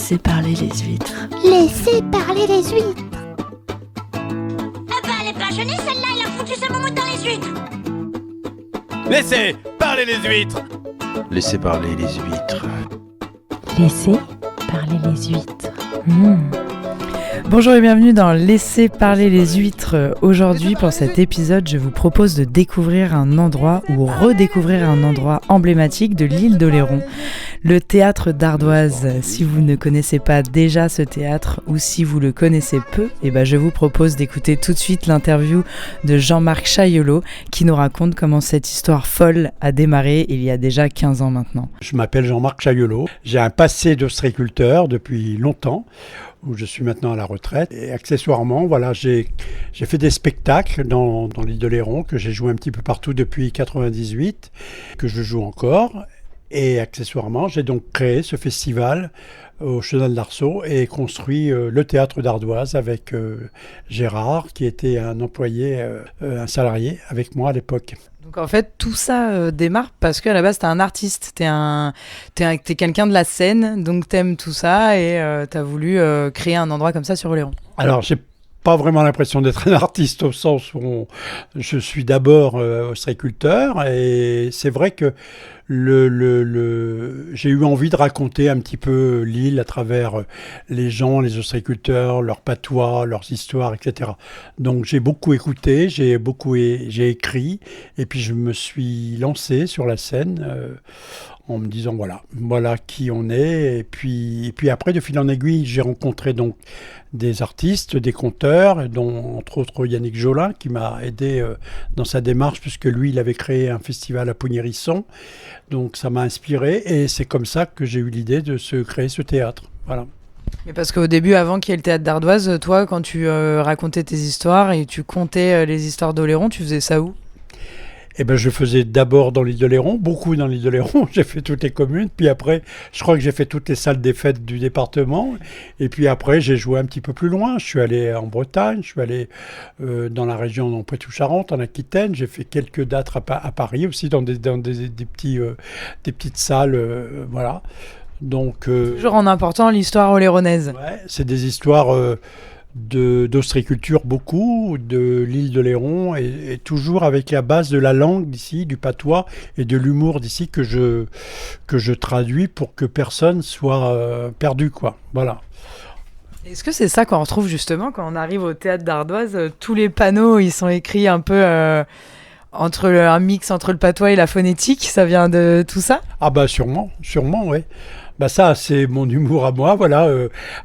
Laissez parler les huîtres. Laissez parler les huîtres. Ah bah elle est pas jeunée celle-là, il a foutu sa moumoute dans les huîtres. Laissez parler les huîtres. Laissez parler les huîtres. Laissez parler les huîtres. Bonjour et bienvenue dans Laissez parler les huîtres. Aujourd'hui, pour cet épisode, je vous propose de découvrir un endroit ou redécouvrir un endroit emblématique de l'île d'Oléron, le théâtre d'Ardoise. Si vous ne connaissez pas déjà ce théâtre ou si vous le connaissez peu, je vous propose d'écouter tout de suite l'interview de Jean-Marc Chaillolot qui nous raconte comment cette histoire folle a démarré il y a déjà 15 ans maintenant. Je m'appelle Jean-Marc Chaillolot, j'ai un passé d'ostréiculteur depuis longtemps, où je suis maintenant à la retraite. Et accessoirement, voilà, j'ai fait des spectacles dans l'île d'Oléron, que j'ai joué un petit peu partout depuis 1998, que je joue encore. Et accessoirement, j'ai donc créé ce festival au Chenal d'Arceau et construit le théâtre d'Ardoise avec Gérard, qui était un employé, un salarié avec moi à l'époque. Donc en fait, tout ça démarre parce qu'à la base, t'es un artiste, t'es quelqu'un de la scène, donc t'aimes tout ça et t'as voulu créer un endroit comme ça sur Oléron. Alors, j'ai pas vraiment l'impression d'être un artiste au sens où je suis d'abord ostréiculteur et c'est vrai que j'ai eu envie de raconter un petit peu l'île à travers les gens, les ostréiculteurs, leurs patois, leurs histoires, etc. Donc j'ai beaucoup écouté, j'ai écrit et puis je me suis lancé sur la scène en me disant voilà qui on est. Et puis après, de fil en aiguille, j'ai rencontré donc des artistes, des conteurs, dont entre autres Yannick Jolin, qui m'a aidé dans sa démarche, puisque lui, il avait créé un festival à Pognérisson. Donc ça m'a inspiré et c'est comme ça que j'ai eu l'idée de se créer ce théâtre. Voilà. Mais parce qu'au début, avant qu'il y ait le théâtre d'Ardoise, toi, quand tu racontais tes histoires et tu contais les histoires d'Oléron, tu faisais ça où ? Je faisais d'abord dans l'île d'Oléron, beaucoup dans l'île d'Oléron. J'ai fait toutes les communes. Puis après, je crois que j'ai fait toutes les salles des fêtes du département. Et puis après, j'ai joué un petit peu plus loin. Je suis allé en Bretagne, je suis allé dans la région en Poitou-Charentes, en Aquitaine. J'ai fait quelques dates à Paris aussi, dans des petites salles. Voilà. Donc, toujours en important l'histoire oléronaise. Ouais, c'est des histoires d'ostréiculture beaucoup, de l'île d'Oléron et toujours avec la base de la langue d'ici, du patois et de l'humour d'ici que je traduis pour que personne soit perdu, quoi. Voilà. Est-ce que c'est ça qu'on retrouve justement quand on arrive au théâtre d'Ardoise, tous les panneaux, ils sont écrits un peu un mix entre le patois et la phonétique, ça vient de tout ça ? Ah sûrement, ouais. Ça, c'est mon humour à moi, voilà.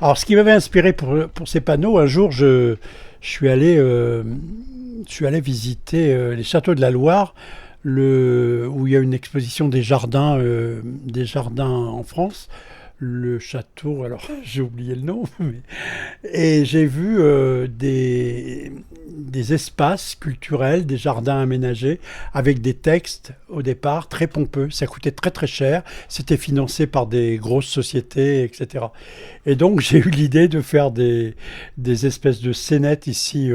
Alors, ce qui m'avait inspiré pour ces panneaux, un jour, je suis allé visiter les châteaux de la Loire, où il y a une exposition des jardins en France. Le château, alors j'ai oublié le nom, et j'ai vu des espaces culturels, des jardins aménagés avec des textes au départ très pompeux. Ça coûtait très très cher, c'était financé par des grosses sociétés, etc. Et donc j'ai eu l'idée de faire des espèces de scénettes ici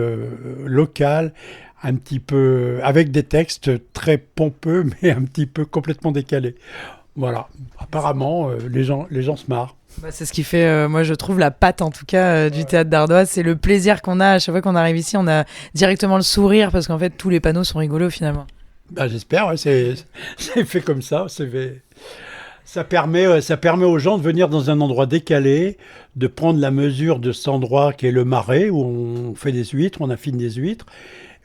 locales, un petit peu avec des textes très pompeux mais un petit peu complètement décalés. Voilà, apparemment, les gens se marrent. C'est ce qui fait, moi je trouve, la patte en tout cas du théâtre d'Ardoise. C'est le plaisir qu'on a à chaque fois qu'on arrive ici. On a directement le sourire parce qu'en fait, tous les panneaux sont rigolos finalement. J'espère, ouais, c'est fait comme ça. Ça permet aux gens de venir dans un endroit décalé, de prendre la mesure de cet endroit qui est le Marais, où on fait des huîtres, on affine des huîtres,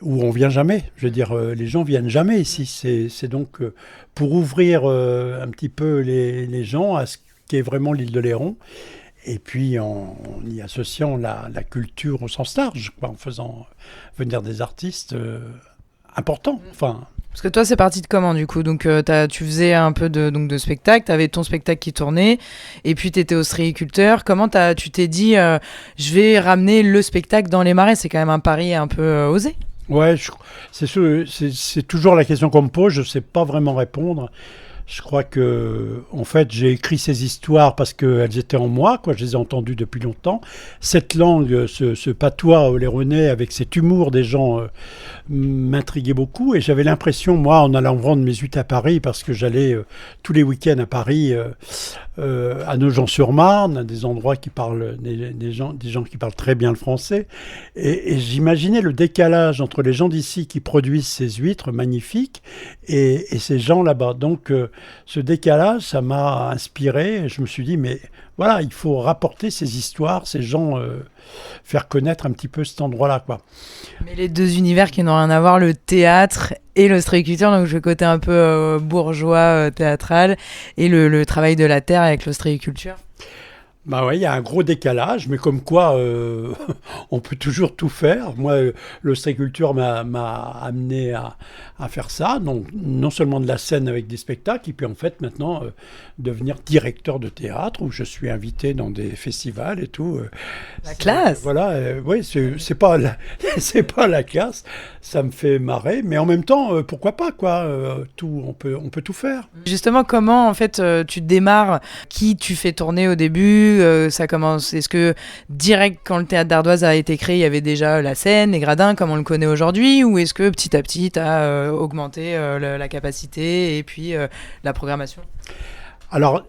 où on vient jamais. Je veux dire, les gens viennent jamais ici. C'est donc pour ouvrir un petit peu les gens à ce qu'est vraiment l'île d'Oléron. Et puis en y associant la culture au sens large, quoi, en faisant venir des artistes importants. Enfin. Parce que toi, c'est parti de comment du coup ? Donc tu faisais un peu de spectacle, tu avais ton spectacle qui tournait, et puis tu étais ostréiculteur. Comment tu t'es dit, je vais ramener le spectacle dans les marais ? C'est quand même un pari un peu osé. Ouais, c'est toujours la question qu'on me pose, je ne sais pas vraiment répondre. Je crois que, en fait, j'ai écrit ces histoires parce qu'elles étaient en moi, quoi. Je les ai entendues depuis longtemps. Cette langue, ce patois oléronais avec cet humour des gens m'intriguait beaucoup. Et j'avais l'impression, moi, en allant vendre mes huîtres à Paris, parce que j'allais tous les week-ends à Paris à Nogent-sur-Marne, des endroits qui parlent, des gens qui parlent très bien le français. Et j'imaginais le décalage entre les gens d'ici qui produisent ces huîtres magnifiques et ces gens là-bas. Donc ce décalage, ça m'a inspiré. Je me suis dit, mais voilà, il faut rapporter ces histoires, ces gens, faire connaître un petit peu cet endroit-là, quoi. Mais les deux univers qui n'ont rien à voir, le théâtre et l'ostréiculture, donc le côté un peu bourgeois, théâtral, et le travail de la terre avec l'ostréiculture. Bah ouais, il y a un gros décalage, mais comme quoi on peut toujours tout faire. Moi, l'ostréiculture m'a amené à faire ça, donc non seulement de la scène avec des spectacles, et puis en fait maintenant devenir directeur de théâtre, où je suis invité dans des festivals et tout. La classe. Voilà, oui, c'est pas c'est pas la classe, ça me fait marrer, mais en même temps, pourquoi pas, quoi. On peut tout faire. Justement, comment en fait tu démarres, qui tu fais tourner au début, ça commence, est-ce que direct quand le théâtre d'Ardoise a été créé, il y avait déjà la scène, les gradins comme on le connaît aujourd'hui, ou est-ce que petit à petit tu as augmenté la capacité et puis la programmation? Alors,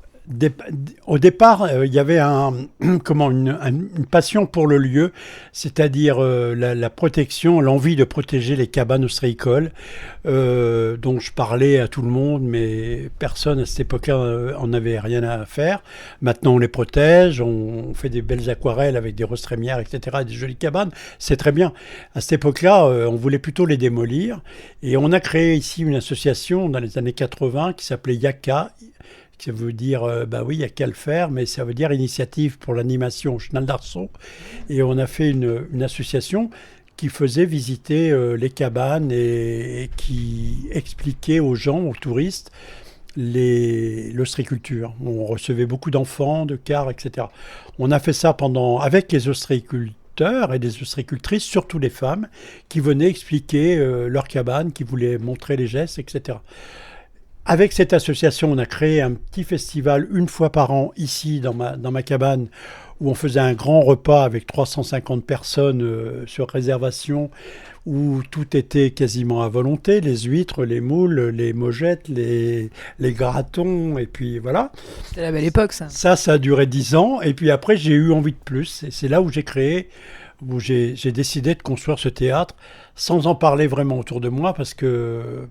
au départ, il y avait une passion pour le lieu, c'est-à-dire la protection, l'envie de protéger les cabanes ostréicoles, dont je parlais à tout le monde, mais personne à cette époque-là en avait rien à faire. Maintenant, on les protège, on fait des belles aquarelles avec des roses trémières, etc., et des jolies cabanes, c'est très bien. À cette époque-là, on voulait plutôt les démolir, et on a créé ici une association dans les années 80 qui s'appelait YACA. Ça veut dire, bah oui, il n'y a qu'à le faire, mais ça veut dire Initiative pour l'animation Chenal d'Arceau. Et on a fait une association qui faisait visiter les cabanes et qui expliquait aux gens, aux touristes, l'ostréiculture. On recevait beaucoup d'enfants, de cars, etc. On a fait ça avec les ostréiculteurs et des ostréicultrices, surtout les femmes, qui venaient expliquer leur cabane, qui voulaient montrer les gestes, etc. Avec cette association, on a créé un petit festival une fois par an ici dans ma cabane, où on faisait un grand repas avec 350 personnes sur réservation, où tout était quasiment à volonté, les huîtres, les moules, les mogettes, les gratons, et puis voilà. C'était la belle époque, ça. Ça a duré 10 ans, et puis après j'ai eu envie de plus, et c'est là où j'ai décidé de construire ce théâtre, sans en parler vraiment autour de moi, parce que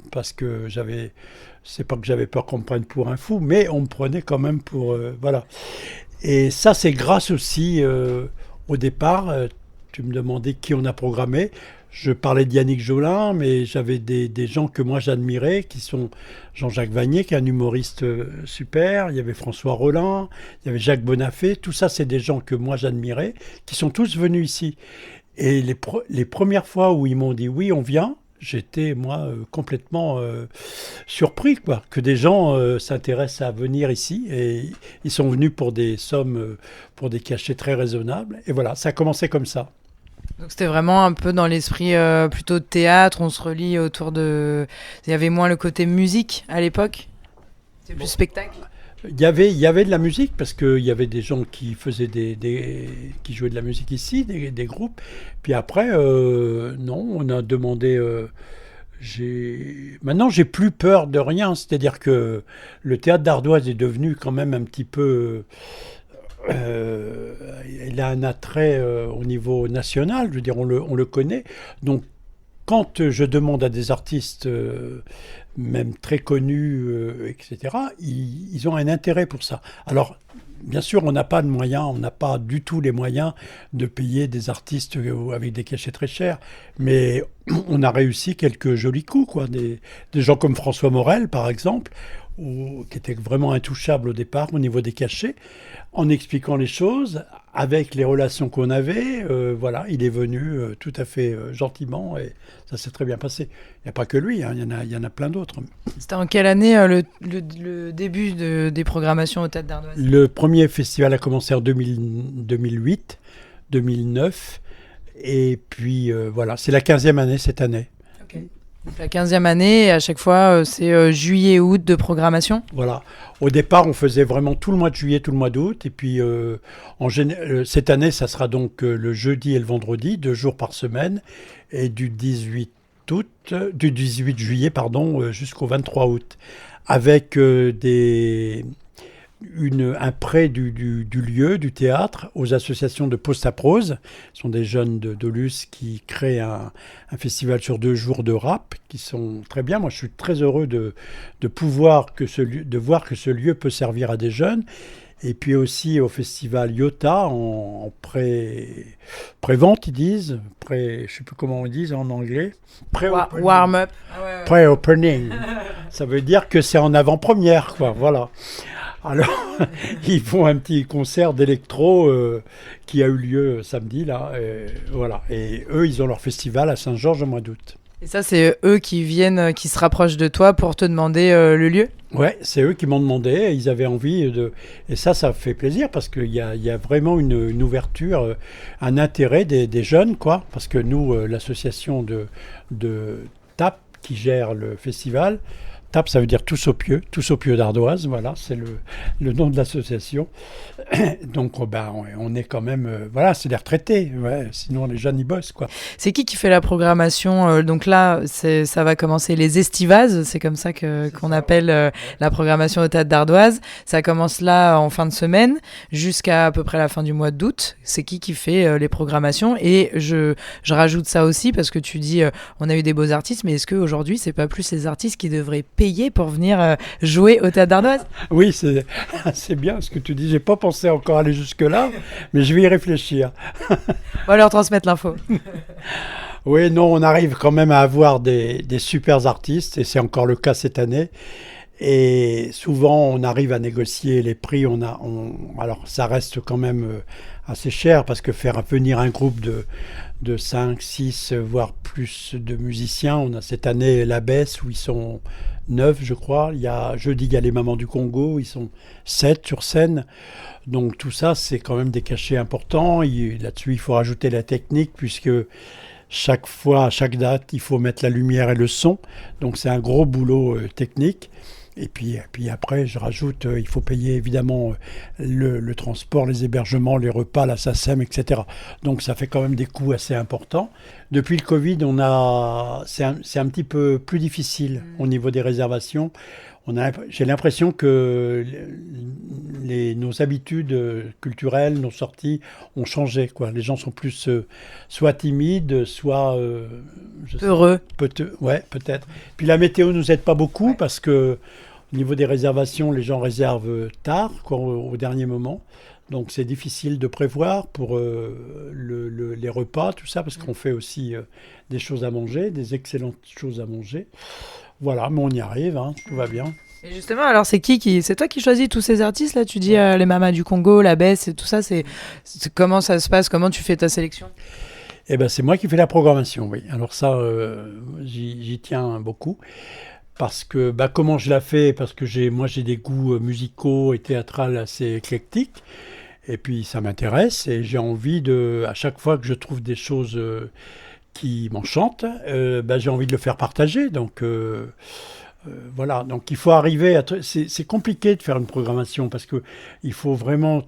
c'est pas que j'avais peur qu'on me prenne pour un fou, mais on me prenait quand même pour... voilà. Et ça, c'est grâce aussi, au départ, tu me demandais qui on a programmé. Je parlais d'Yannick Jolin, mais j'avais des gens que moi j'admirais, qui sont Jean-Jacques Vanier, qui est un humoriste super, il y avait François Rollin, il y avait Jacques Bonafé, tout ça, c'est des gens que moi j'admirais, qui sont tous venus ici. Et les premières fois où ils m'ont dit « oui, on vient », j'étais, moi, complètement surpris, quoi, que des gens s'intéressent à venir ici. Et ils sont venus pour des sommes, pour des cachets très raisonnables. Et voilà, ça a commencé comme ça. Donc c'était vraiment un peu dans l'esprit plutôt de théâtre, on se relie autour de... Il y avait moins le côté musique à l'époque? C'était plus spectacle? Il y avait de la musique, parce qu'il y avait des gens qui faisaient qui jouaient de la musique ici, des groupes. Puis après, non, on a demandé... Maintenant, j'ai plus peur de rien. C'est-à-dire que le théâtre d'Ardoise est devenu quand même un petit peu... il a un attrait au niveau national, je veux dire, on le connaît. Donc, quand je demande à des artistes, même très connus, etc., ils ont un intérêt pour ça. Alors, bien sûr, on n'a pas de moyens, on n'a pas du tout les moyens de payer des artistes avec des cachets très chers, mais on a réussi quelques jolis coups, quoi. Des gens comme François Morel, par exemple, qui était vraiment intouchable au départ au niveau des cachets, en expliquant les choses, avec les relations qu'on avait, voilà, il est venu tout à fait gentiment, et ça s'est très bien passé. Il n'y a pas que lui, hein, il y en a plein d'autres. C'était en quelle année le début des programmations au Théâtre d'Ardoise? Le premier festival a commencé en 2008, 2009, et puis voilà, c'est la 15e année cette année. Okay. Donc la 15e année, et à chaque fois, c'est juillet-août de programmation? Voilà. Au départ, on faisait vraiment tout le mois de juillet, tout le mois d'août. Et puis, cette année, ça sera donc le jeudi et le vendredi, 2 jours par semaine. Et du 18 juillet jusqu'au 23 août. Avec des un prêt du lieu, du théâtre, aux associations de post-à-prose. Ce sont des jeunes de Doluce qui créent un festival sur 2 jours de rap, qui sont très bien. Moi, je suis très heureux de voir que ce lieu peut servir à des jeunes. Et puis aussi au festival Iota, en pré-vente, ils disent. Je ne sais plus comment on dit en anglais. Warm-up. Pré-opening. Ça veut dire que c'est en avant-première, quoi. Voilà. Alors, ils font un petit concert d'électro qui a eu lieu samedi, là. Voilà. Et eux, ils ont leur festival à Saint-Georges au mois d'août. Et ça, c'est eux qui viennent, qui se rapprochent de toi pour te demander le lieu ? Ouais, c'est eux qui m'ont demandé. Ils avaient envie de... Et ça fait plaisir parce qu'il y a vraiment une ouverture, un intérêt des jeunes, quoi. Parce que nous, l'association de TAP qui gère le festival, TAP, ça veut dire Tous au pieu d'Ardoise, voilà, c'est le nom de l'association. Donc, on est quand même, voilà, c'est des retraités, ouais, sinon les jeunes, ils bossent, quoi. C'est qui fait la programmation ? Donc là, ça va commencer les Estivases, c'est comme ça qu'on appelle la programmation au Théâtre d'Ardoise. Ça commence là en fin de semaine, jusqu'à peu près la fin du mois d'août. C'est qui fait les programmations ? Et je rajoute ça aussi, parce que tu dis, on a eu des beaux artistes, mais est-ce qu'aujourd'hui, c'est pas plus ces artistes qui devraient payer pour venir jouer au Théâtre d'Ardoise ? Oui, c'est bien ce que tu dis. J'ai pas pensé encore aller jusque-là, mais je vais y réfléchir. On va leur transmettre l'info. Oui, non, on arrive quand même à avoir des super artistes, et c'est encore le cas cette année. Et souvent, on arrive à négocier les prix. Alors, ça reste quand même assez cher, parce que faire venir un groupe de 5, 6, voire plus de musiciens, on a cette année la baisse où ils sont 9, je crois. Jeudi, il y a les Mamans du Congo, ils sont 7 sur scène. Donc tout ça, c'est quand même des cachets importants. Là-dessus, il faut rajouter la technique, puisque chaque fois, à chaque date, il faut mettre la lumière et le son. Donc c'est un gros boulot technique. Et puis après, je rajoute, il faut payer évidemment le transport, les hébergements, les repas, la SACEM, etc. Donc ça fait quand même des coûts assez importants. Depuis le Covid, c'est un petit peu plus difficile au niveau des réservations. J'ai l'impression que nos habitudes culturelles, nos sorties ont changé, quoi. Les gens sont plus soit timides, soit... heureux. Ouais, peut-être. Puis la météo ne nous aide pas beaucoup, parce que au niveau des réservations, les gens réservent tard, quoi, au dernier moment. Donc c'est difficile de prévoir pour les repas, tout ça, parce qu'on fait aussi des choses à manger, des excellentes choses à manger. Voilà, mais on y arrive, hein, tout va bien. Et justement, alors c'est c'est toi qui choisis tous ces artistes là ? Tu dis les Mamas du Congo, la Besse et tout ça, comment ça se passe ? Comment tu fais ta sélection ? Eh ben, c'est moi qui fais la programmation, oui. Alors ça, j'y tiens beaucoup. Parce que, comment je la fais ? Parce que moi j'ai des goûts musicaux et théâtrales assez éclectiques. Et puis ça m'intéresse, et j'ai envie à chaque fois que je trouve des choses qui m'enchantent, j'ai envie de le faire partager. Donc voilà, donc il faut arriver à... C'est compliqué de faire une programmation, parce qu'il faut vraiment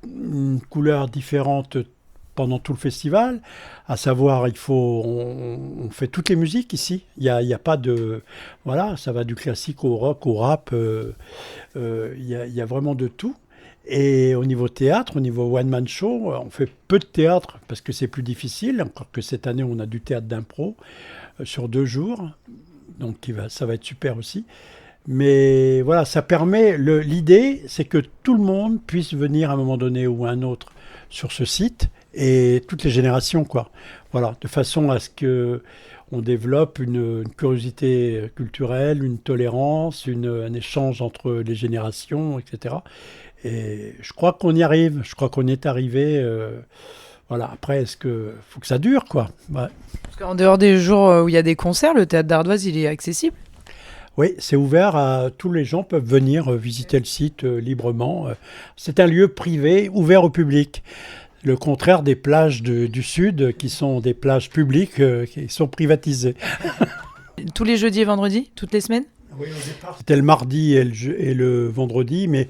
une couleur différente pendant tout le festival, à savoir, on fait toutes les musiques ici. Il y a pas de... Voilà, ça va du classique au rock, au rap, il y a vraiment de tout. Et au niveau théâtre, au niveau one-man show, on fait peu de théâtre, parce que c'est plus difficile, encore que cette année, on a du théâtre d'impro sur 2 jours, donc ça va être super aussi. Mais voilà, ça permet... L'idée, c'est que tout le monde puisse venir à un moment donné ou à un autre sur ce site, et toutes les générations, quoi. Voilà, de façon à ce qu'on développe une curiosité culturelle, une tolérance, un échange entre les générations, etc. Et je crois qu'on y arrive, je crois qu'on est arrivé. Voilà, après, faut que ça dure, quoi. Ouais. Parce qu'en dehors des jours où il y a des concerts, le Théâtre d'Ardoise, il est accessible ? Oui, c'est ouvert à tous les gens, peuvent venir visiter le site librement. C'est un lieu privé, ouvert au public. Le contraire des plages du Sud, qui sont des plages publiques, qui sont privatisées. Tous les jeudis et vendredis, toutes les semaines ? Oui, au départ, c'était le mardi et le vendredi, mais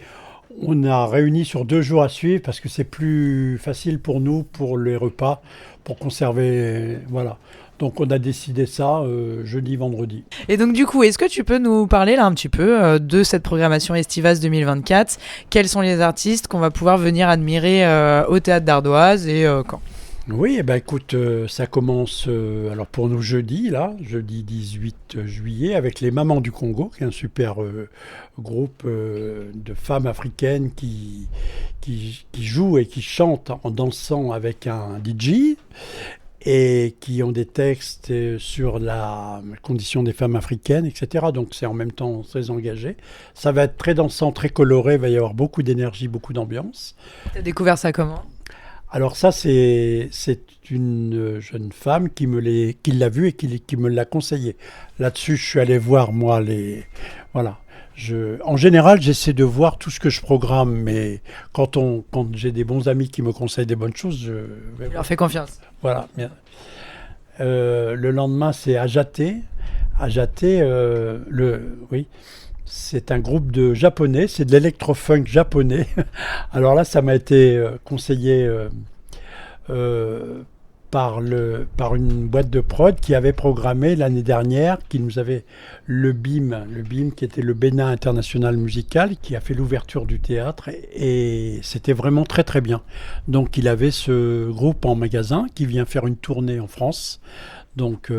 on a réuni sur 2 jours à suivre, parce que c'est plus facile pour nous, pour les repas, pour conserver, voilà. Donc on a décidé ça jeudi, vendredi. Et donc du coup, est-ce que tu peux nous parler là un petit peu de cette programmation Estivas 2024 ? Quels sont les artistes qu'on va pouvoir venir admirer au Théâtre d'Ardoise et quand ? Oui, écoute, ça commence alors pour nous jeudi 18 juillet, avec les Mamans du Congo, qui est un super groupe de femmes africaines qui jouent et qui chantent en dansant avec un DJ et qui ont des textes sur la condition des femmes africaines, etc. Donc c'est en même temps très engagé. Ça va être très dansant, très coloré, il va y avoir beaucoup d'énergie, beaucoup d'ambiance. Tu as découvert ça comment ? Alors ça, c'est une jeune femme qui l'a vu et qui me l'a conseillé. Là-dessus, je suis allé voir, moi, voilà. En général, j'essaie de voir tout ce que je programme, mais quand j'ai des bons amis qui me conseillent des bonnes choses, je leur fais confiance. Voilà. Le lendemain, c'est Ajaté. Ajaté, oui. C'est un groupe de japonais, c'est de l'électro-funk japonais. Alors là, ça m'a été conseillé par une boîte de prod qui avait programmé l'année dernière, qui nous avait le BIM qui était le Bénin International Musical, qui a fait l'ouverture du théâtre et c'était vraiment très très bien. Donc il avait ce groupe en magasin qui vient faire une tournée en France. Donc,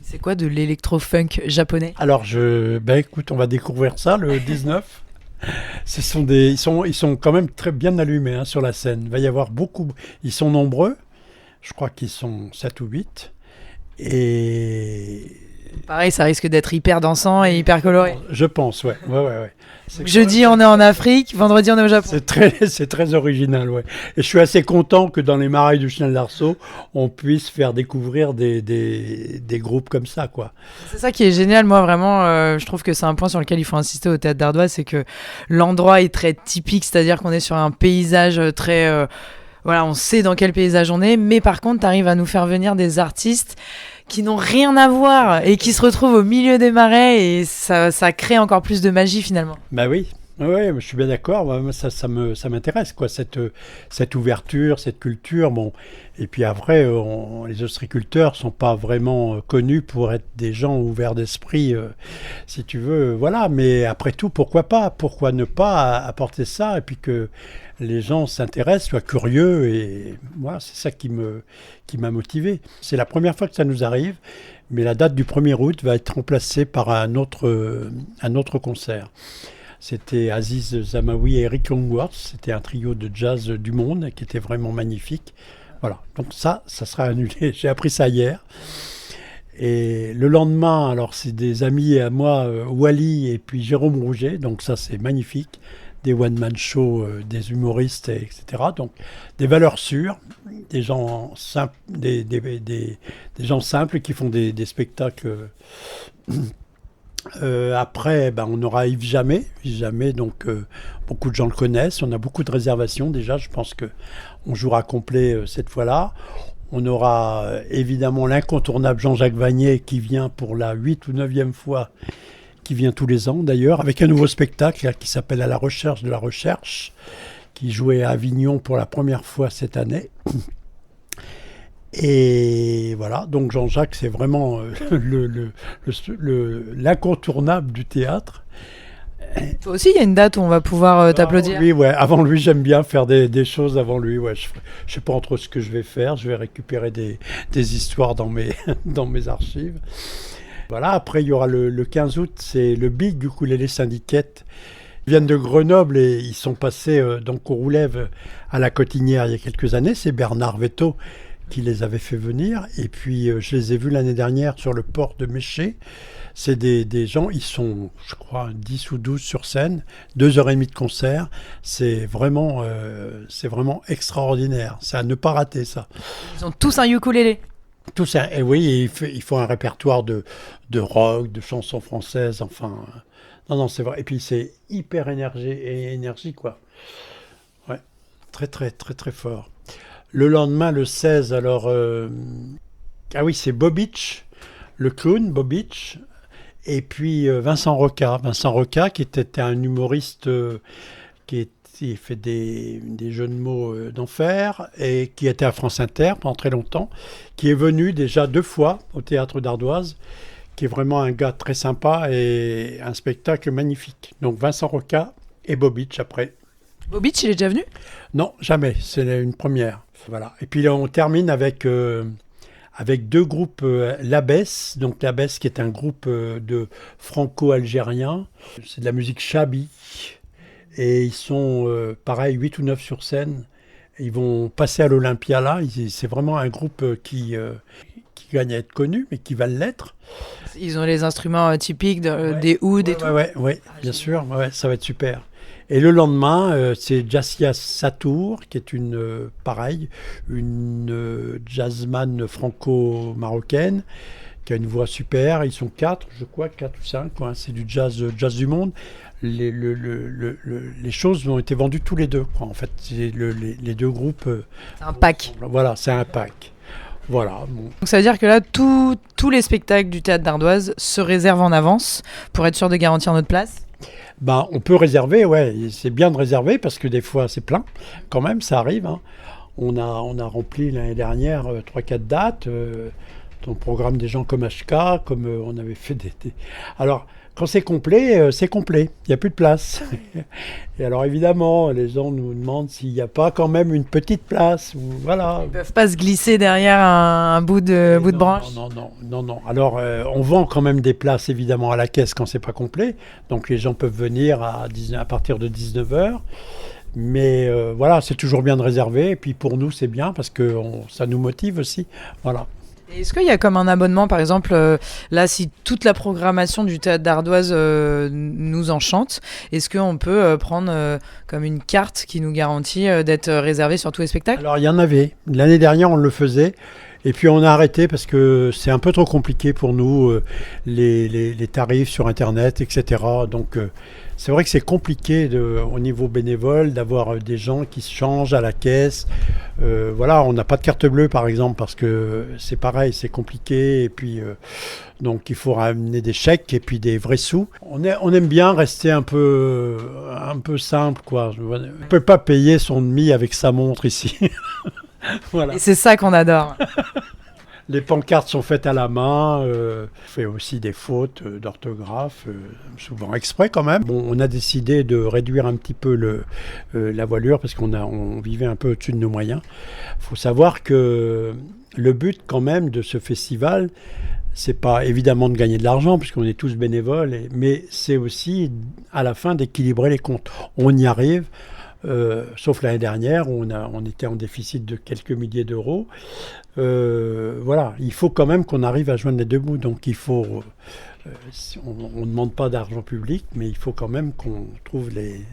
c'est quoi de l'électro-funk japonais ? Alors, écoute, on va découvrir ça le 19. Ils sont quand même très bien allumés sur la scène. Il va y avoir beaucoup. Ils sont nombreux. Je crois qu'ils sont 7 ou 8. Et pareil, ça risque d'être hyper dansant et hyper coloré. Je pense, ouais. Jeudi, on est en Afrique, vendredi, on est au Japon. C'est très original, ouais. Et je suis assez content que dans les Marais du Chenal d'Arceau, on puisse faire découvrir des groupes comme ça, quoi. C'est ça qui est génial, moi, vraiment. Je trouve que c'est un point sur lequel il faut insister au Théâtre d'Ardoise, c'est que l'endroit est très typique, c'est-à-dire qu'on est sur un paysage très... voilà, on sait dans quel paysage on est, mais par contre, tu arrives à nous faire venir des artistes qui n'ont rien à voir et qui se retrouvent au milieu des marais et ça crée encore plus de magie finalement. Bah oui, je suis bien d'accord, ça m'intéresse quoi, cette ouverture, cette culture. Bon. Et puis après, les ostréiculteurs sont pas vraiment connus pour être des gens ouverts d'esprit, si tu veux, voilà. Mais après tout, pourquoi ne pas apporter ça et puis que les gens s'intéressent, soient curieux et voilà, c'est ça qui m'a motivé. C'est la première fois que ça nous arrive, mais la date du 1er août va être remplacée par un autre concert. C'était Aziz Zamaoui et Eric Longworth, c'était un trio de jazz du monde qui était vraiment magnifique. Voilà, donc ça sera annulé, j'ai appris ça hier. Et le lendemain, alors c'est des amis à moi, Wally et puis Jérôme Rouget, donc ça c'est magnifique. Des one-man shows, des humoristes, etc. Donc des valeurs sûres, des gens simples, des gens simples qui font des spectacles. Après, on aura Yves Jamais, donc beaucoup de gens le connaissent. On a beaucoup de réservations déjà. Je pense qu'on jouera complet cette fois-là. On aura évidemment l'incontournable Jean-Jacques Vanier qui vient pour la 8e ou 9e fois. Qui vient tous les ans d'ailleurs, avec un nouveau spectacle qui s'appelle À la recherche de la recherche, qui jouait à Avignon pour la première fois cette année. Et voilà, donc Jean-Jacques, c'est vraiment l'incontournable du théâtre. Toi aussi, il y a une date où on va pouvoir t'applaudir. Oui, ouais. Avant lui, j'aime bien faire des choses avant lui. Ouais. Je ne sais pas entre ce que je vais faire. Je vais récupérer des histoires dans mes archives. Voilà, après, il y aura le 15 août, c'est le Big Ukulélé Syndicate. Ils viennent de Grenoble et ils sont passés donc au Roulève à la Cotinière il y a quelques années. C'est Bernard Vetto qui les avait fait venir. Et puis, je les ai vus l'année dernière sur le port de Méché. C'est des gens, ils sont, je crois, 10 ou 12 sur scène, 2h30 de concert. C'est vraiment extraordinaire. C'est à ne pas rater, ça. Ils ont tous un ukulélé. Tout ça, et oui, il faut un répertoire de rock, de chansons françaises, enfin... Non, c'est vrai. Et puis c'est hyper énergie, quoi. Ouais, très, très, très, très fort. Le lendemain, le 16, alors... Ah oui, c'est Bobitch, le clown, Bobitch, et puis Vincent Roca, qui était un humoriste qui qui fait des jeux de mots d'enfer et qui était à France Inter pendant très longtemps, qui est venu déjà 2 fois au Théâtre d'Ardoise, qui est vraiment un gars très sympa et un spectacle magnifique. Donc Vincent Roca et Bobitch après. Bobitch, il est déjà venu? Non, jamais, c'est une première. Voilà. Et puis là, on termine avec 2 groupes Labès, donc Labès qui est un groupe de franco-algériens. C'est de la musique chabi. Et ils sont, pareil, 8 ou 9 sur scène. Ils vont passer à l'Olympia là. C'est vraiment un groupe qui gagne à être connu, mais qui va l'être. Ils ont les instruments typiques des ouds et tout. Ouais, bien sûr, ça va être super. Et le lendemain, c'est Jassia Satour, qui est une jazzman franco-marocaine, qui a une voix super. Ils sont 4, je crois, 4 ou 5. Quoi. C'est du jazz du monde. Les choses ont été vendues tous les deux. Quoi. En fait, c'est les 2 groupes. C'est un pack. Voilà, c'est un pack. Voilà. Bon. Donc ça veut dire que là, tous les spectacles du Théâtre d'Ardoise se réservent en avance pour être sûr de garantir notre place? On peut réserver, ouais. C'est bien de réserver parce que des fois, c'est plein. Quand même, ça arrive. Hein. On a rempli l'année dernière 3-4 dates. Dans le programme des gens comme HK, comme on avait fait des... Alors, quand c'est complet, c'est complet. Il n'y a plus de place. Et alors, évidemment, les gens nous demandent s'il n'y a pas quand même une petite place. Voilà. Ils ne peuvent pas se glisser derrière un bout de branche? Non. Alors, on vend quand même des places, évidemment, à la caisse quand c'est pas complet. Donc, les gens peuvent venir à partir de 19h. Mais voilà, c'est toujours bien de réserver. Et puis, pour nous, c'est bien parce que ça nous motive aussi. Voilà. Est-ce qu'il y a comme un abonnement, par exemple, là, si toute la programmation du Théâtre d'Ardoise nous enchante, est-ce qu'on peut prendre comme une carte qui nous garantit d'être réservé sur tous les spectacles? Alors, il y en avait. L'année dernière, on le faisait. Et puis, on a arrêté parce que c'est un peu trop compliqué pour nous, les tarifs sur Internet, etc. Donc, c'est vrai que c'est compliqué au niveau bénévole d'avoir des gens qui se changent à la caisse. Voilà, on n'a pas de carte bleue par exemple parce que c'est pareil, c'est compliqué. Et puis, donc il faut ramener des chèques et puis des vrais sous. On aime bien rester un peu simple, quoi. On ne peut pas payer son demi avec sa montre ici. Voilà. Et c'est ça qu'on adore. Les pancartes sont faites à la main, on fait aussi des fautes d'orthographe, souvent exprès quand même. Bon, on a décidé de réduire un petit peu la voilure parce qu'on vivait un peu au-dessus de nos moyens. Il faut savoir que le but quand même de ce festival, c'est pas évidemment de gagner de l'argent puisqu'on est tous bénévoles, mais c'est aussi à la fin d'équilibrer les comptes. On y arrive. Sauf l'année dernière où on était en déficit de quelques milliers d'euros. Voilà, il faut quand même qu'on arrive à joindre les 2 bouts. Donc il faut, on ne demande pas d'argent public, mais il faut quand même qu'on trouve les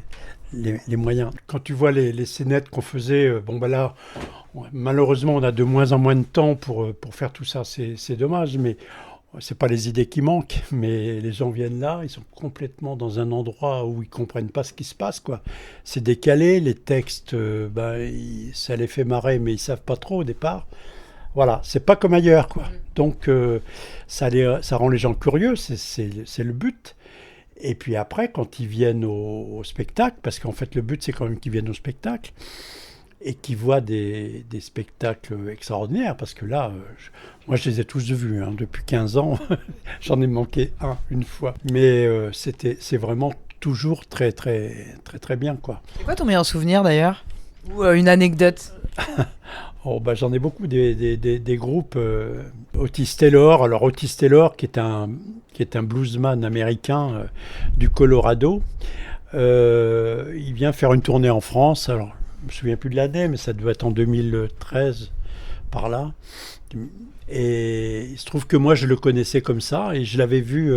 moyens. Quand tu vois les scénettes qu'on faisait, là, malheureusement, on a de moins en moins de temps pour faire tout ça. C'est dommage, mais c'est pas les idées qui manquent, mais les gens viennent là, ils sont complètement dans un endroit où ils comprennent pas ce qui se passe, quoi. C'est décalé, les textes, ça les fait marrer, mais ils savent pas trop au départ. Voilà, c'est pas comme ailleurs, quoi. Donc ça rend les gens curieux, c'est le but. Et puis après, quand ils viennent au spectacle, parce qu'en fait le but c'est quand même qu'ils viennent au spectacle et qu'ils voient des spectacles extraordinaires, parce que là, moi je les ai tous vus, hein, depuis 15 ans, j'en ai manqué une fois. Mais c'est vraiment toujours très très très très bien, quoi. C'est quoi ton meilleur souvenir d'ailleurs? Ou une anecdote? J'en ai beaucoup des groupes. Otis Taylor, alors Otis Taylor qui est un bluesman américain du Colorado, il vient faire une tournée en France. Alors je me souviens plus de l'année, mais ça doit être en 2013 par là. Et il se trouve que moi je le connaissais comme ça et je l'avais vu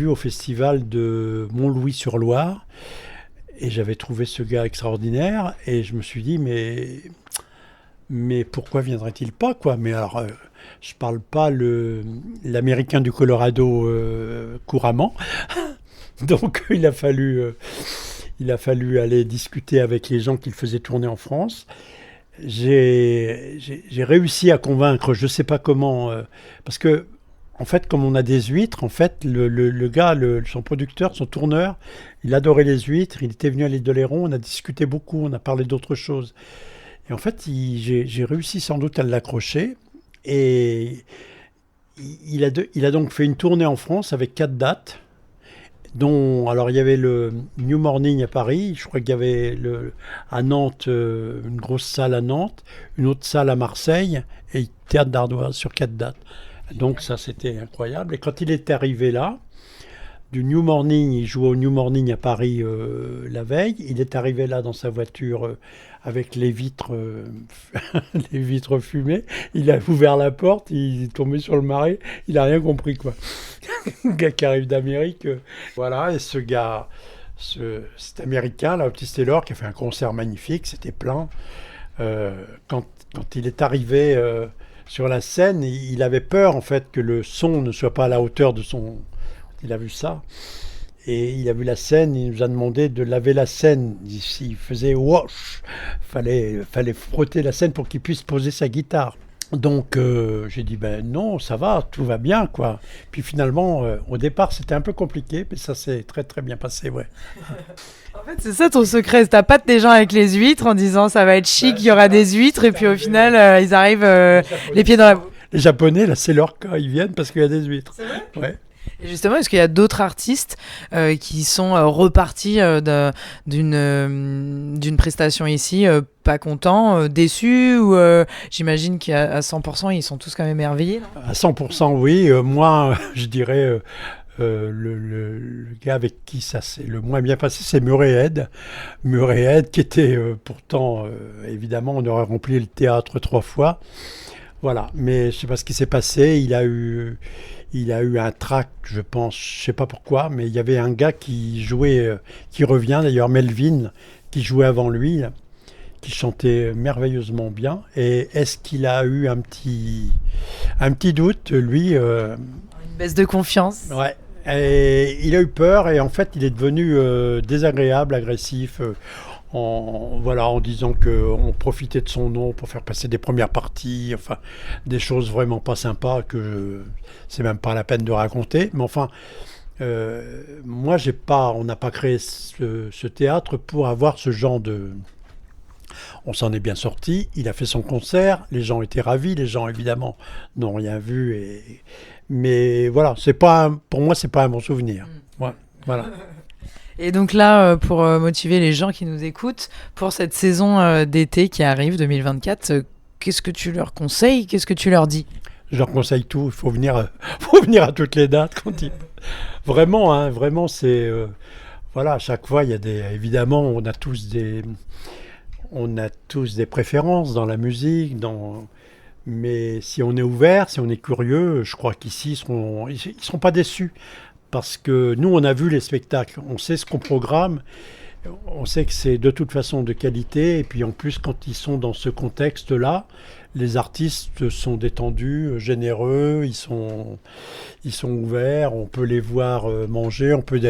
au festival de Montlouis-sur-Loire et j'avais trouvé ce gars extraordinaire et je me suis dit mais pourquoi viendrait-il pas, quoi? Mais alors je parle pas l'américain du Colorado couramment. Donc il a fallu aller discuter avec les gens qui le faisaient tourner en France. J'ai réussi à convaincre, je ne sais pas comment, parce que En fait, comme on a des huîtres, en fait, le gars, son producteur, son tourneur, il adorait les huîtres. Il était venu à l'île d'Oléron. On a discuté beaucoup. On a parlé d'autres choses. Et en fait, j'ai réussi sans doute à l'accrocher. Et il a donc fait une tournée en France avec 4 dates. Alors il y avait le New Morning à Paris, je crois qu'il y avait à Nantes, une grosse salle à Nantes, une autre salle à Marseille et Théâtre d'Ardoise sur 4 dates. Donc ça c'était incroyable. Et quand il est arrivé là, du New Morning, il jouait au New Morning à Paris la veille, il est arrivé là dans sa voiture avec les vitres, les vitres fumées, il a ouvert la porte, il est tombé sur le marais, il n'a rien compris quoi. Un gars qui arrive d'Amérique, voilà, et ce gars, cet Américain, là, Otis Taylor, qui a fait un concert magnifique, c'était plein. Quand il est arrivé sur la scène, il avait peur en fait que le son ne soit pas à la hauteur de son... Il a vu ça, et il a vu la scène, il nous a demandé de laver la scène. Il faisait wash, fallait frotter la scène pour qu'il puisse poser sa guitare. Donc j'ai dit ben non, ça va, tout va bien quoi. Puis finalement, au départ c'était un peu compliqué, mais ça s'est très très bien passé, ouais. En fait, c'est ça ton secret, t'as pas des gens avec les huîtres en disant ça va être chic, il y aura des huîtres, et puis au final ils arrivent les pieds dans la... Les Japonais, là c'est leur cas, ils viennent parce qu'il y a des huîtres. C'est vrai ? Ouais. Et justement, est-ce qu'il y a d'autres artistes qui sont repartis d'une prestation ici, pas contents, déçus, ou j'imagine qu'à 100%, ils sont tous quand même émerveillés, non ? À 100% oui, moi je dirais le gars avec qui ça s'est le moins bien passé, c'est Murray Head. Murray Head qui était pourtant, évidemment, on aurait rempli le théâtre 3 fois. Voilà, mais je sais pas ce qui s'est passé, il a eu un trac, je pense, je sais pas pourquoi, mais il y avait un gars qui jouait, qui revient d'ailleurs, Melvin, qui jouait avant lui, là, qui chantait merveilleusement bien. Et est-ce qu'il a eu un petit doute, lui Une baisse de confiance. Ouais. Et il a eu peur et en fait, il est devenu désagréable, agressif. En disant qu'on profitait de son nom pour faire passer des premières parties, enfin des choses vraiment pas sympas que c'est même pas la peine de raconter. Mais enfin, moi on n'a pas créé ce théâtre pour avoir ce genre de... On s'en est bien sorti, il a fait son concert, les gens étaient ravis, les gens évidemment n'ont rien vu. Mais voilà, pour moi c'est pas un bon souvenir. Ouais, voilà. Et donc là, pour motiver les gens qui nous écoutent, pour cette saison d'été qui arrive, 2024, qu'est-ce que tu leur conseilles ? Qu'est-ce que tu leur dis ? Je leur conseille tout, il faut venir à toutes les dates. Vraiment, vraiment, c'est... voilà, à chaque fois, il y a évidemment, on a tous des préférences dans la musique, mais si on est ouvert, si on est curieux, je crois qu'ici, ils seront pas déçus. Parce que nous, on a vu les spectacles, on sait ce qu'on programme, on sait que c'est de toute façon de qualité. Et puis en plus, quand ils sont dans ce contexte-là, les artistes sont détendus, généreux, ils sont ouverts, on peut les voir manger, on peut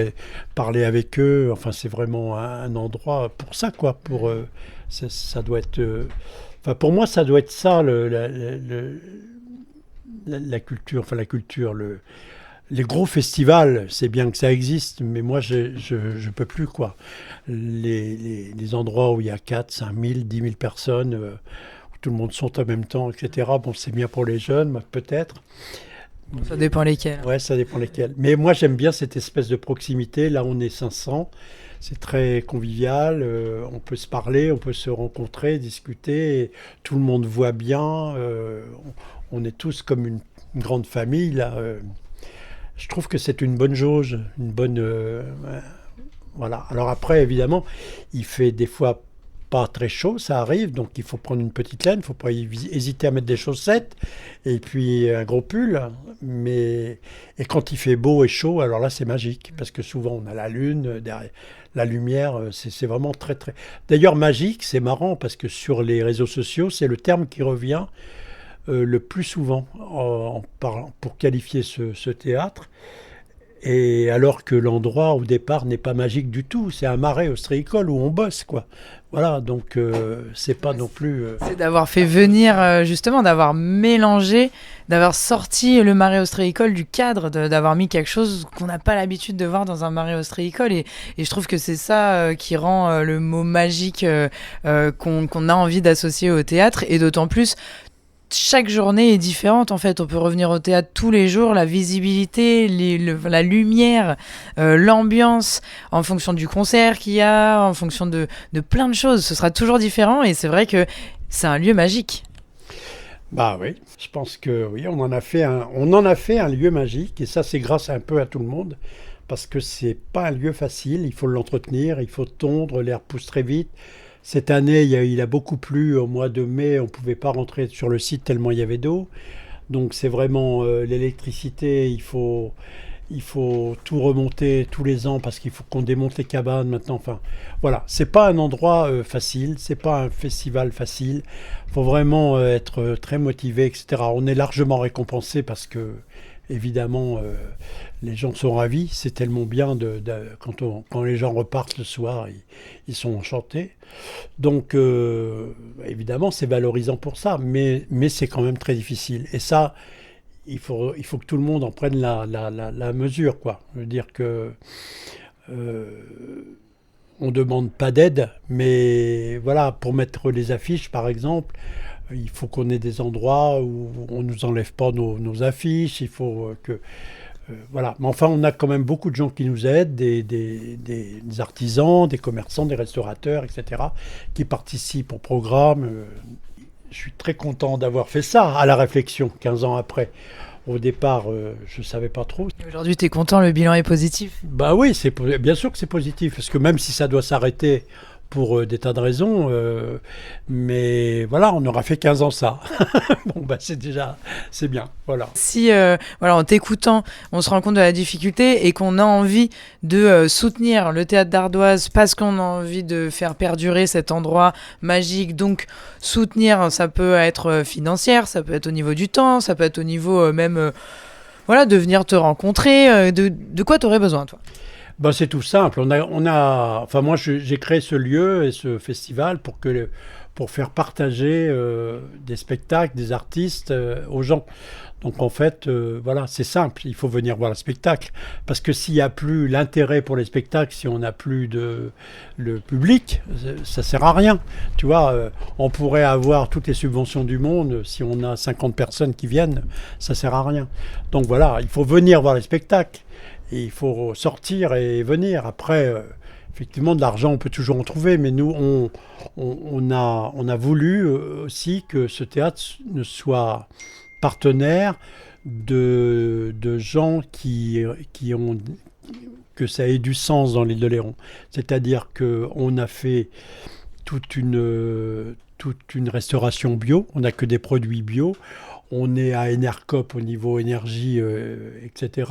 parler avec eux. Enfin, c'est vraiment un endroit pour ça, quoi. Ça doit être... Enfin, pour moi, ça doit être ça, la culture, enfin la culture, les gros festivals, c'est bien que ça existe, mais moi, je peux plus, quoi. Les endroits où il y a 4, 5 000, 10 000 personnes, où tout le monde chante en même temps, etc. Bon, c'est bien pour les jeunes, peut-être. Ça dépend lesquels. Ouais, ça dépend lesquels. Mais moi, j'aime bien cette espèce de proximité. Là, on est 500. C'est très convivial. On peut se parler, on peut se rencontrer, discuter. Et tout le monde voit bien. On est tous comme une grande famille, là. Je trouve que c'est une bonne jauge, une bonne... voilà. Alors après, évidemment, il fait des fois pas très chaud, ça arrive, donc il faut prendre une petite laine, il ne faut pas hésiter à mettre des chaussettes, et puis un gros pull. Et quand il fait beau et chaud, alors là, c'est magique, parce que souvent, on a la lune, derrière, la lumière, c'est vraiment très, très... D'ailleurs, magique, c'est marrant, parce que sur les réseaux sociaux, c'est le terme qui revient le plus souvent pour qualifier ce théâtre. Et alors que l'endroit au départ n'est pas magique du tout, c'est un marais ostréicole où on bosse, quoi. Voilà, donc c'est pas non plus... C'est d'avoir fait venir, justement, d'avoir mélangé, d'avoir sorti le marais ostréicole du cadre, d'avoir mis quelque chose qu'on n'a pas l'habitude de voir dans un marais ostréicole. Et je trouve que c'est ça qui rend le mot magique qu'on a envie d'associer au théâtre. Et d'autant plus, chaque journée est différente en fait. On peut revenir au théâtre tous les jours, la visibilité, la lumière, l'ambiance, en fonction du concert qu'il y a, en fonction de plein de choses. Ce sera toujours différent et c'est vrai que c'est un lieu magique. Bah oui, je pense que oui, on en a fait un lieu magique et ça c'est grâce un peu à tout le monde parce que c'est pas un lieu facile, il faut l'entretenir, il faut tondre, l'air pousse très vite. Cette année, il a beaucoup plu au mois de mai, on ne pouvait pas rentrer sur le site tellement il y avait d'eau. Donc c'est vraiment l'électricité, il faut tout remonter tous les ans parce qu'il faut qu'on démonte les cabanes maintenant. Enfin, voilà, c'est pas un endroit facile, c'est pas un festival facile. Il faut vraiment être très motivé, etc. On est largement récompensé parce que évidemment, les gens sont ravis. C'est tellement bien quand les gens repartent le soir, ils sont enchantés. Donc, évidemment, c'est valorisant pour ça, mais c'est quand même très difficile. Et ça, il faut que tout le monde en prenne la mesure, quoi. Je veux dire que on ne demande pas d'aide, mais voilà, pour mettre les affiches, par exemple, il faut qu'on ait des endroits où on ne nous enlève pas nos affiches, il faut que... voilà. Mais enfin, on a quand même beaucoup de gens qui nous aident, des artisans, des commerçants, des restaurateurs, etc., qui participent au programme. Je suis très content d'avoir fait ça à la réflexion, 15 ans après. Au départ, je ne savais pas trop. Aujourd'hui, tu es content, le bilan est positif? Bah oui, bien sûr que c'est positif, parce que même si ça doit s'arrêter pour des tas de raisons, mais voilà, on aura fait 15 ans ça. Bon, bah c'est bien, voilà. Si, voilà, en t'écoutant, on se rend compte de la difficulté et qu'on a envie de soutenir le théâtre d'Ardoise parce qu'on a envie de faire perdurer cet endroit magique, donc soutenir, ça peut être financière, ça peut être au niveau du temps, ça peut être au niveau même, voilà, de venir te rencontrer, de quoi tu aurais besoin, toi? Ben, c'est tout simple. Enfin, moi, j'ai créé ce lieu et ce festival pour faire partager des spectacles, des artistes aux gens. Donc, en fait, voilà, c'est simple. Il faut venir voir le spectacle. Parce que s'il n'y a plus l'intérêt pour les spectacles, si on n'a plus le public, ça ne sert à rien. Tu vois, on pourrait avoir toutes les subventions du monde. Si on a 50 personnes qui viennent, ça ne sert à rien. Donc, voilà, il faut venir voir les spectacles. Et il faut sortir et venir. Après, effectivement, de l'argent, on peut toujours en trouver. Mais nous, on a voulu aussi que ce théâtre ne soit partenaire de gens qui ont... que ça ait du sens dans l'île de Léron. C'est-à-dire qu'on a fait toute une restauration bio. On n'a que des produits bio. On est à Enercop au niveau énergie, etc.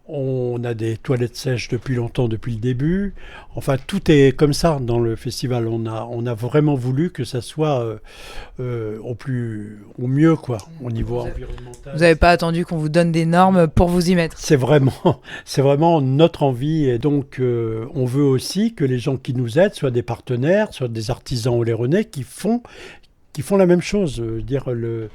On a des toilettes sèches depuis longtemps, depuis le début. Enfin, tout est comme ça dans le festival. On a vraiment voulu que ça soit au mieux, quoi, au niveau environnemental. Vous n'avez pas attendu qu'on vous donne des normes pour vous y mettre? C'est vraiment notre envie. Et donc, on veut aussi que les gens qui nous aident soient des partenaires, soient des artisans oléronais qui font la même chose. Dire le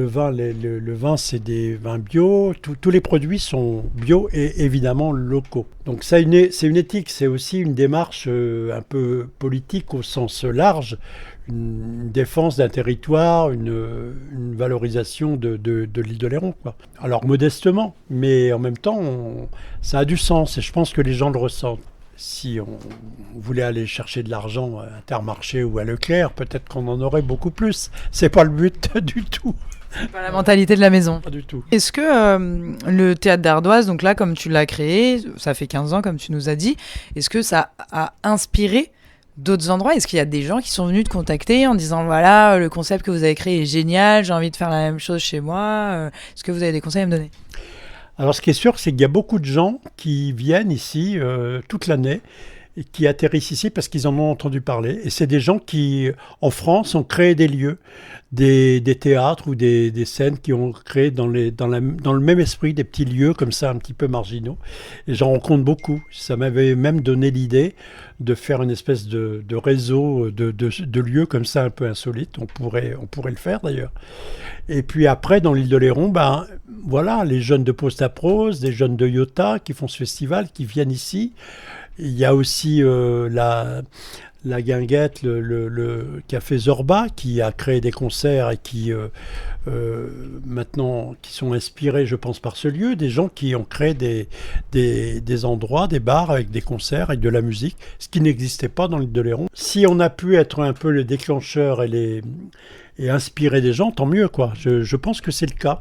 vin, c'est des vins bio. Tous les produits sont bio et évidemment locaux. Donc ça, c'est une éthique, c'est aussi une démarche un peu politique au sens large, une défense d'un territoire, une valorisation de l'île de Léron, quoi. Alors modestement, mais en même temps, ça a du sens et je pense que les gens le ressentent. Si on voulait aller chercher de l'argent à Intermarché ou à Leclerc, peut-être qu'on en aurait beaucoup plus. C'est pas le but du tout. C'est pas la mentalité de la maison. Pas du tout. Est-ce que le théâtre d'Ardoise, donc là, comme tu l'as créé, ça fait 15 ans, comme tu nous as dit, est-ce que ça a inspiré d'autres endroits? Est-ce qu'il y a des gens qui sont venus te contacter en disant voilà, le concept que vous avez créé est génial, j'ai envie de faire la même chose chez moi? Est-ce que vous avez des conseils à me donner? Alors, ce qui est sûr, c'est qu'il y a beaucoup de gens qui viennent ici toute l'année et qui atterrissent ici parce qu'ils en ont entendu parler. Et c'est des gens qui, en France, ont créé des lieux, des théâtres ou des scènes qui ont créé dans le même esprit des petits lieux comme ça, un petit peu marginaux. Et j'en rencontre beaucoup. Ça m'avait même donné l'idée de faire une espèce de réseau de lieux comme ça un peu insolites. On pourrait le faire d'ailleurs. Et puis après, dans l'île d'Oléron, voilà, les jeunes de Poste à Prose, des jeunes de Iota qui font ce festival, qui viennent ici. Il y a aussi la guinguette, le café Zorba, qui a créé des concerts et qui maintenant qui sont inspirés, je pense, par ce lieu. Des gens qui ont créé des endroits, des bars avec des concerts, avec de la musique, ce qui n'existait pas dans l'île d'Oléron. Si on a pu être un peu le déclencheur et inspirer des gens, tant mieux, quoi. Je pense que c'est le cas.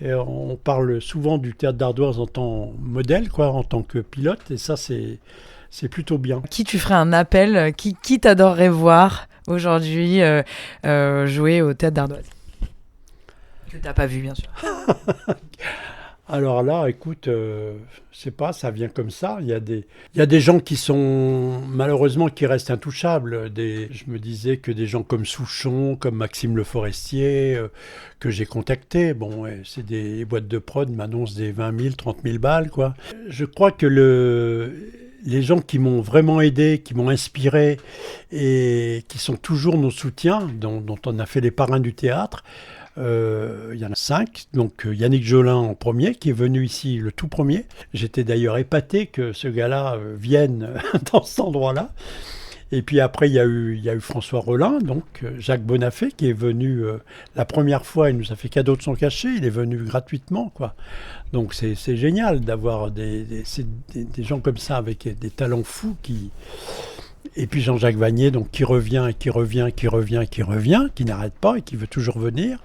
Et on parle souvent du théâtre d'Ardoise en tant que modèle, quoi, en tant que pilote, et ça, c'est plutôt bien. Qui tu ferais un appel, qui t'adorerais voir aujourd'hui jouer au théâtre d'Ardoise? Que t'as pas vu, bien sûr. Alors là, écoute, je sais pas, ça vient comme ça. Il y a des gens qui sont, malheureusement, qui restent intouchables. Je me disais que des gens comme Souchon, comme Maxime Le Forestier, que j'ai contactés, bon, ouais, c'est des boîtes de prod, m'annoncent des 20 000, 30 000 balles, quoi. Je crois que les gens qui m'ont vraiment aidé, qui m'ont inspiré et qui sont toujours nos soutiens, dont on a fait les parrains du théâtre, il y en a 5, donc Yannick Jolin en premier, qui est venu ici le tout premier. J'étais d'ailleurs épaté que ce gars-là vienne dans cet endroit-là. Et puis après, il y a eu François Rollin, donc Jacques Bonafé, qui est venu la première fois, il nous a fait cadeau de son cachet, il est venu gratuitement, quoi. Donc c'est génial d'avoir des gens comme ça, avec des talents fous qui... Et puis Jean-Jacques Vanier, donc, qui revient, qui n'arrête pas et qui veut toujours venir.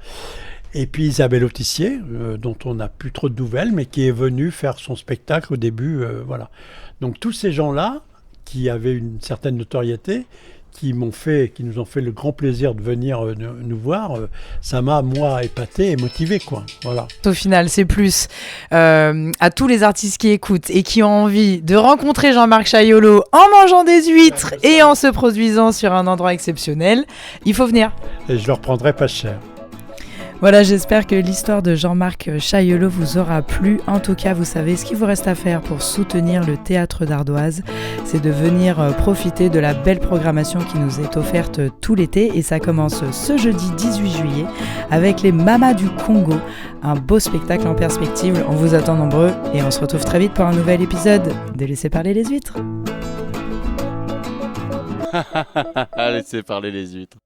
Et puis Isabelle Autissier, dont on n'a plus trop de nouvelles, mais qui est venue faire son spectacle au début. Voilà. Donc tous ces gens-là, qui avaient une certaine notoriété, qui nous ont fait le grand plaisir de venir nous voir, ça m'a, moi, épaté et motivé, quoi. Voilà. Au final, c'est plus à tous les artistes qui écoutent et qui ont envie de rencontrer Jean-Marc Chaillolot en mangeant des huîtres et en se produisant sur un endroit exceptionnel, il faut venir. Et je leur prendrai pas cher. Voilà, j'espère que l'histoire de Jean-Marc Chaillolot vous aura plu. En tout cas, vous savez ce qu'il vous reste à faire pour soutenir le théâtre d'Ardoise. C'est de venir profiter de la belle programmation qui nous est offerte tout l'été. Et ça commence ce jeudi 18 juillet avec les Mamas du Congo. Un beau spectacle en perspective. On vous attend nombreux et on se retrouve très vite pour un nouvel épisode de Laissez parler les huîtres. Laissez parler les huîtres.